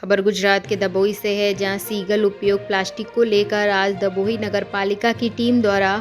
खबर गुजरात के दबोई से है, जहां सिंगल उपयोग प्लास्टिक को लेकर आज दबोई नगर पालिका की टीम द्वारा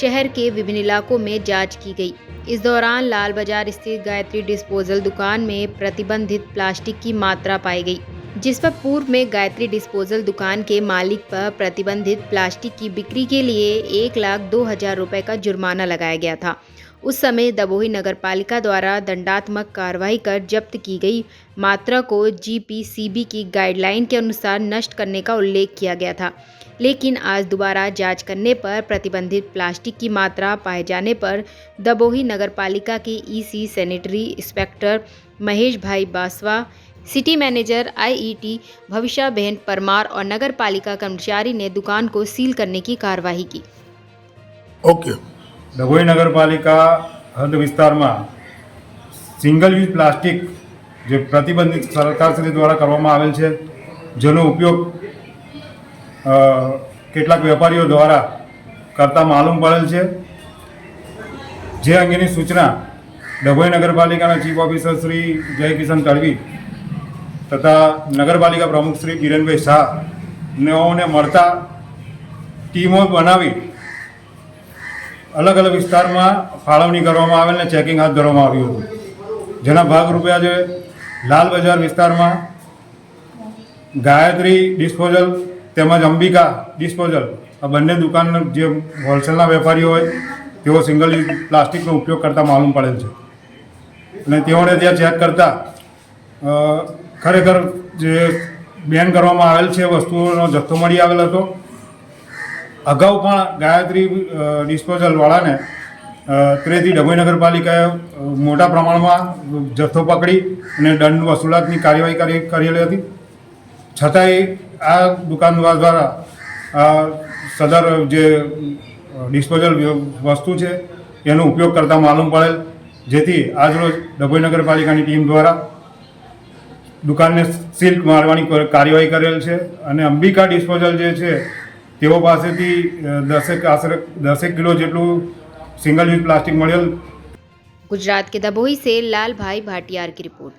शहर के विभिन्न इलाकों में जांच की गई। इस दौरान लाल बाजार स्थित गायत्री डिस्पोजल दुकान में प्रतिबंधित प्लास्टिक की मात्रा पाई गई, जिस पर पूर्व में गायत्री डिस्पोजल दुकान के मालिक पर प्रतिबंधित प्लास्टिक की बिक्री के लिए 1,02,000 रुपये का जुर्माना लगाया गया था। उस समय दबोई नगर पालिका द्वारा दंडात्मक कार्रवाई कर जब्त की गई मात्रा को जीपीसीबी की गाइडलाइन के अनुसार नष्ट करने का उल्लेख किया गया था, लेकिन आज दोबारा जांच करने पर प्रतिबंधित प्लास्टिक की मात्रा पाए जाने पर दबोई नगर पालिका के ईसी सैनिटरी इंस्पेक्टर महेश भाई बासवा, सिटी मैनेजर आईईटी भविष्या बहन परमार और नगर पालिका कर्मचारी ने दुकान को सील करने की कार्यवाही की। दबोई नगरपालिका हद विस्तारमा सिंगल यूज प्लास्टिक जो प्रतिबंधित सरकारश्री द्वारा કરવામાં આવેલ છે, જેનો ઉપયોગ કેટલાક વેપારીઓ દ્વારા કરતા માલુમ પડેલ છે, જે અંગેની સૂચના દબોઈ નગરપાલિકાના ચીફ ઓફિસર શ્રી જયકિશન તડવી તથા નગરપાલિકા પ્રમુખ શ્રી કિરણભાઈ શાહને મળતા ટીમો બનાવી अलग अलग विस्तार में फाळवणी करवामां आवेल ने चेकिंग हाथ धरवामां आव्युं हतुं, जेना भागरूपे आज लाल बजार विस्तार में गायत्री डिस्पोजल तेमज अंबिका डिस्पोजल आ बंने दुकान जे होलसेलना वेपारीओ होय तेओ सिंगल यूज प्लास्टिकनो उपयोग करता मालूम पड़ेल छे अने तेओने त्यां चेक करता खरेखर जे बेन करवामां आवेल छे वस्तुओनो जथ्थो मळी आवेल हतो। अगाऊ पण गायत्री डिस्पोजलवाड़ा ने तेथी दबोई नगरपालिकाए मोटा प्रमाण में जत्थो पकड़ी अने दंड वसूलातनी कार्यवाही करेली हती, छतांय आ दुकानदार द्वारा सदर जे डिस्पोजल वस्तु है एनो उपयोग करता मालूम पड़ेल, जेथी आजरोज दबोई नगरपालिकानी टीम द्वारा दुकान ने सील मारवानी कार्यवाही करेल छे अने अंबिका डिस्पोजल जे छे तेओ पासेथी 10 किलो जेटलू सिंगल यूज प्लास्टिक मळेल। गुजरात के दबोई से लाल भाई भाटियार की रिपोर्ट।